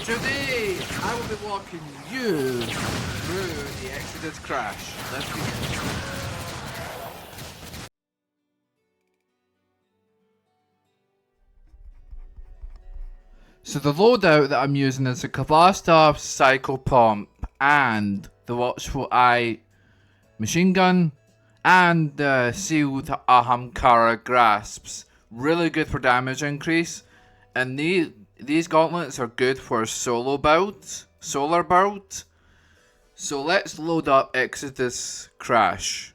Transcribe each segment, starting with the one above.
Today, I will be walking you through the Exodus crash. Let's begin. So the loadout that I'm using is the Kavasta Psycho Pump and the Watchful Eye Machine Gun and the Sealed Ahamkara Grasps. Really good for damage increase, and these gauntlets are good for solar bout. So let's load up Exodus Crash.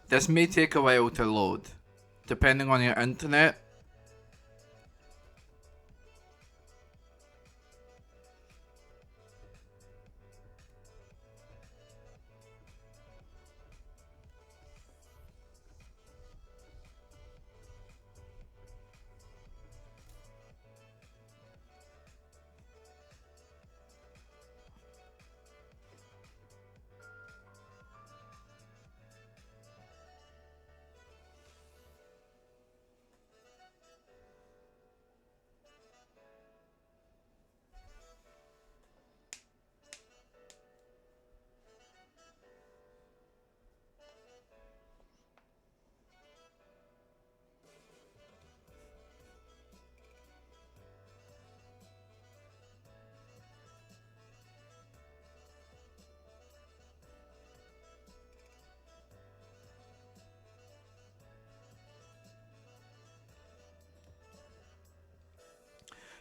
This may take a while to load, depending on your internet.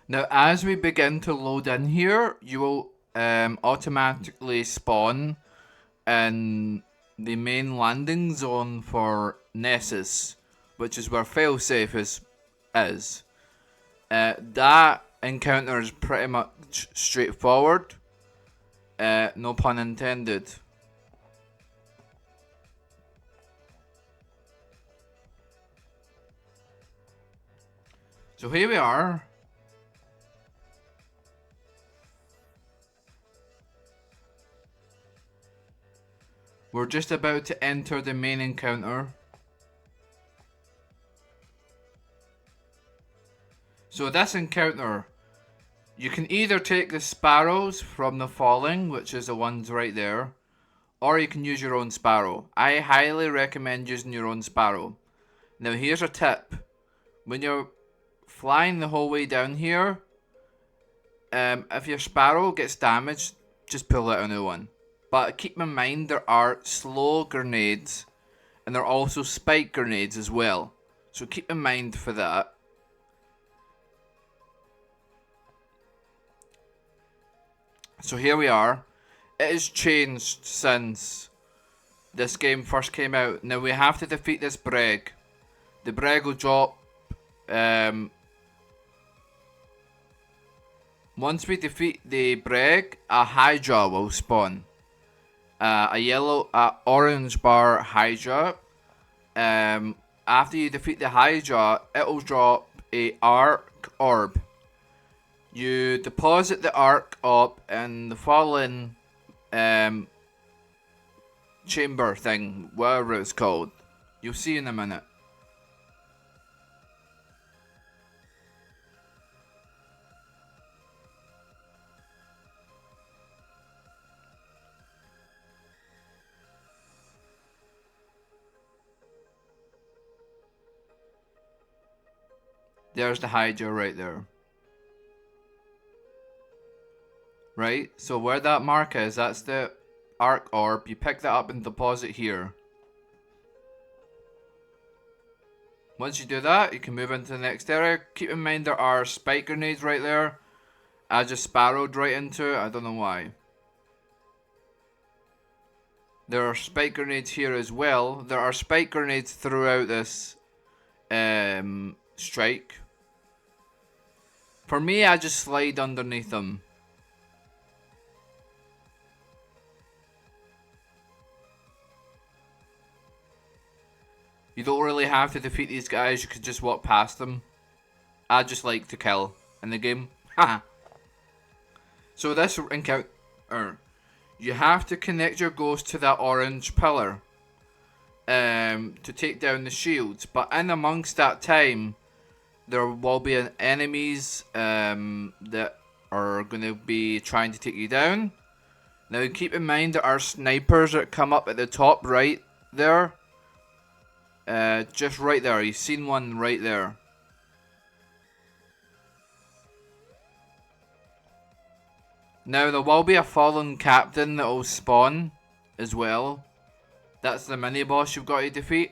Now, as we begin to load in here, you will automatically spawn in the main landing zone for Nessus, which is where failsafe is. That encounter is pretty much straightforward. No pun intended. So here we are. We're just about to enter the main encounter. So this encounter, you can either take the sparrows from the falling, which is the ones right there, or you can use your own sparrow. I highly recommend using your own sparrow. Now here's a tip. When you're flying the whole way down here, if your sparrow gets damaged, just pull out a new one. But keep in mind there are slow grenades and there are also spike grenades as well. So keep in mind for that. So here we are. It has changed since this game first came out. Now we have to defeat this Breg. The Breg will drop. Once we defeat the Breg, a Hydra will spawn. Orange bar Hydra. After you defeat the Hydra, it'll drop a arc orb. You deposit the arc orb in the fallen chamber thing, whatever it's called. You'll see in a minute. There's the Hydra right there. Right? So where that mark is, that's the arc orb. You pick that up and deposit here. Once you do that, you can move into the next area. Keep in mind there are spike grenades right there. I just sparrowed right into it. I don't know why. There are spike grenades here as well. There are spike grenades throughout this strike. For me, I just slide underneath them. You don't really have to defeat these guys, you could just walk past them. I just like to kill in the game. Haha. So So this encounter, you have to connect your ghost to that orange pillar to take down the shields. But in amongst that time, there will be enemies that are going to be trying to take you down. Now keep in mind there are snipers that come up at the top right there. Just right there. You've seen one right there. Now there will be a fallen captain that will spawn as well. That's the mini boss you've got to defeat.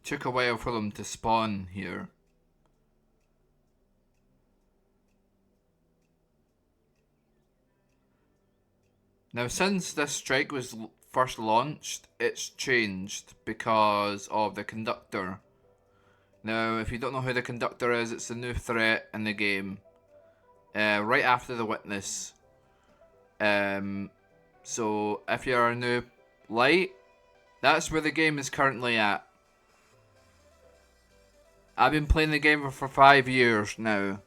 Took a while for them to spawn here. Now since this strike was first launched, it's changed because of the conductor. Now if you don't know who the conductor is, it's a new threat in the game. Right after the witness. So if you're a new light, that's where the game is currently at. I've been playing the game for 5 years now.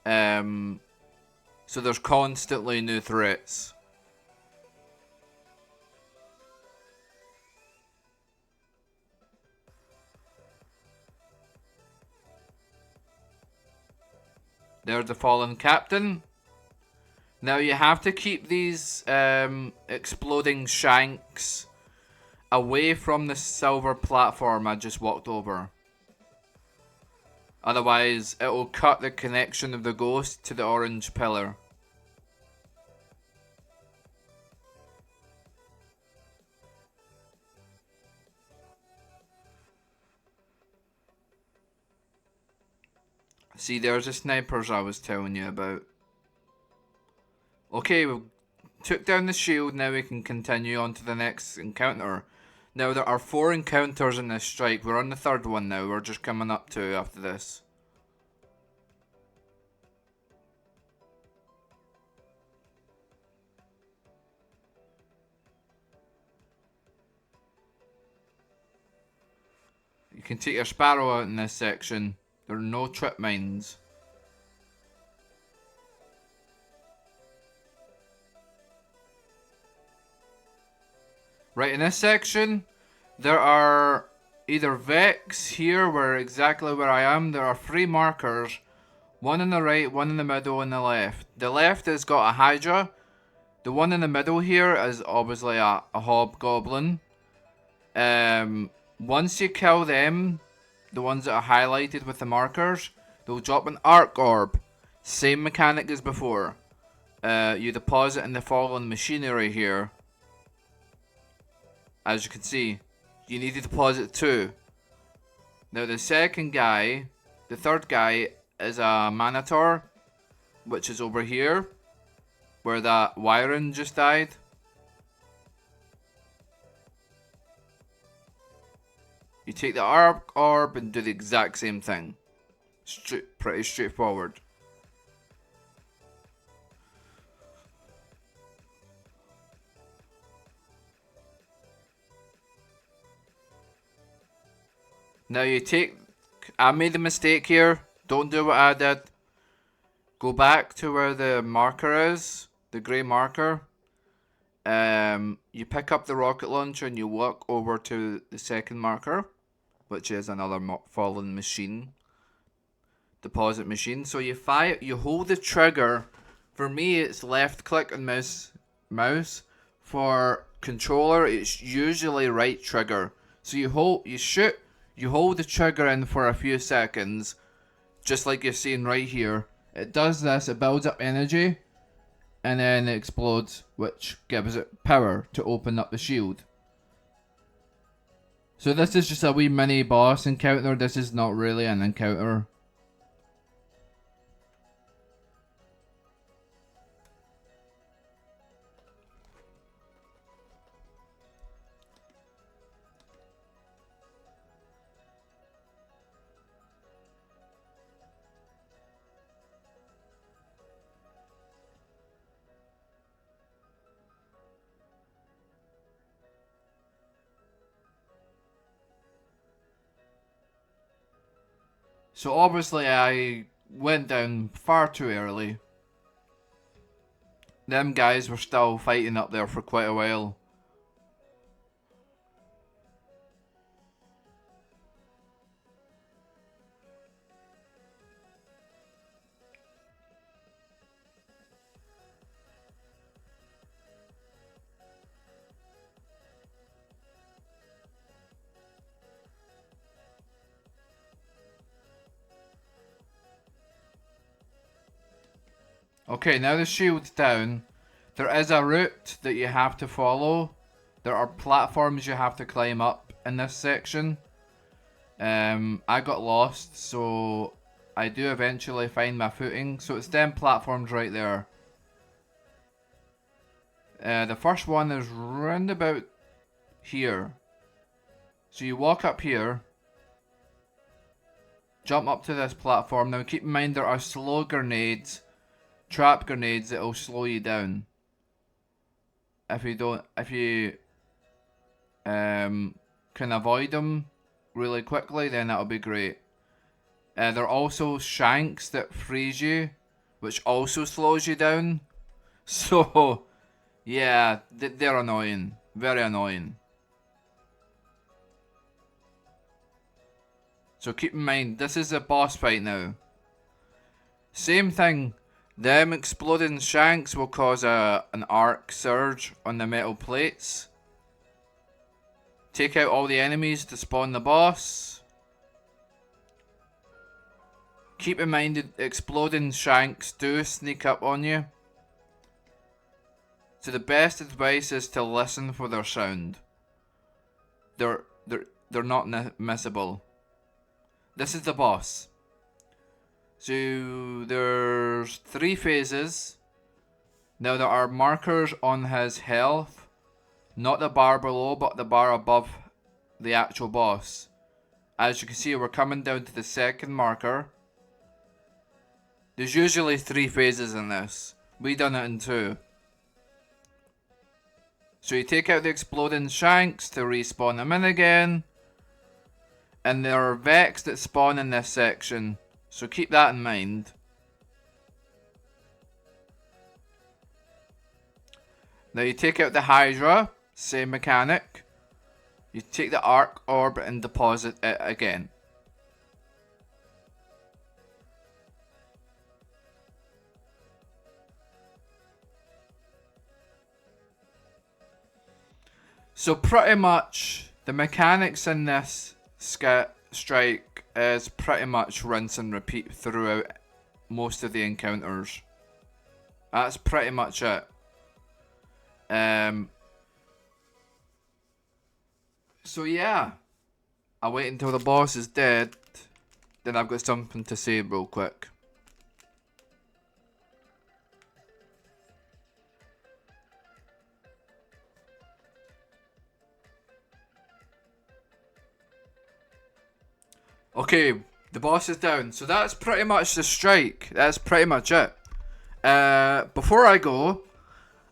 So there's constantly new threats. There's the fallen captain. Now you have to keep these exploding shanks away from the silver platform I just walked over. Otherwise, it will cut the connection of the ghost to the orange pillar. See, there's the snipers I was telling you about. Okay, we took down the shield, now we can continue on to the next encounter. Now there are 4 encounters in this strike, we're on the 3rd one now, we're just coming up to after this. You can take your sparrow out in this section, there are no trip mines. Right, in this section, there are either Vex here, exactly where I am. There are 3 markers. One on the right, one in the middle, and the left. The left has got a Hydra. The one in the middle here is obviously a Hobgoblin. Once you kill them, the ones that are highlighted with the markers, they'll drop an Arc Orb. Same mechanic as before. You deposit in the fallen machinery here. As you can see, you need to deposit 2. Now the second guy, the 3rd guy, is a Manator, which is over here, where that Wyron just died. You take the Arc Orb and do the exact same thing. Pretty straightforward. Now I made a mistake here. Don't do what I did. Go back to where the marker is, the grey marker. You pick up the rocket launcher and you walk over to the second marker, which is another fallen machine, deposit machine. So you hold the trigger. For me, it's left click and mouse. For controller, it's usually right trigger. So you shoot. You hold the trigger in for a few seconds, just like you're seeing right here. It does this, it builds up energy, and then it explodes, which gives it power to open up the shield. So this is just a wee mini boss encounter, this is not really an encounter. So obviously I went down far too early. Them guys were still fighting up there for quite a while. Okay, now the shield's down. There is a route that you have to follow. There are platforms you have to climb up in this section. I got lost, so I do eventually find my footing. So it's them platforms right there. The first one is round about here. So you walk up here. Jump up to this platform. Now keep in mind there are slow grenades. Trap grenades that will slow you down. If you can avoid them really quickly, then that'll be great. There are also shanks that freeze you, which also slows you down. So, yeah, they're annoying. Very annoying. So keep in mind, this is a boss fight now. Same thing. Them exploding shanks will cause an arc surge on the metal plates. Take out all the enemies to spawn the boss. Keep in mind that exploding shanks do sneak up on you. So the best advice is to listen for their sound. They're not missable. This is the boss. So there's 3 phases. Now there are markers on his health. Not the bar below, but the bar above the actual boss. As you can see, we're coming down to the second marker. There's usually 3 phases in this. We done it in 2. So you take out the exploding shanks to respawn them in again. And there are Vex that spawn in this section. So keep that in mind. Now you take out the Hydra, same mechanic. You take the Arc Orb and deposit it again. So pretty much the mechanics in this strike is pretty much rinse and repeat throughout most of the encounters. That's pretty much it. So yeah, I'll wait until the boss is dead, then I've got something to say real quick. Okay, the boss is down. So that's pretty much the strike. That's pretty much it. Before I go,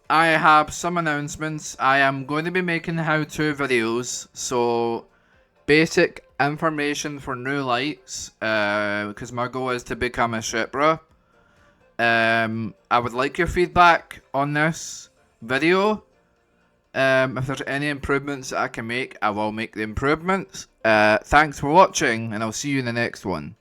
I have some announcements. I am going to be making how-to videos. So, basic information for new lights. Because my goal is to become a shipper. I would like your feedback on this video. If there's any improvements that I can make, I will make the improvements. Thanks for watching, and I'll see you in the next one.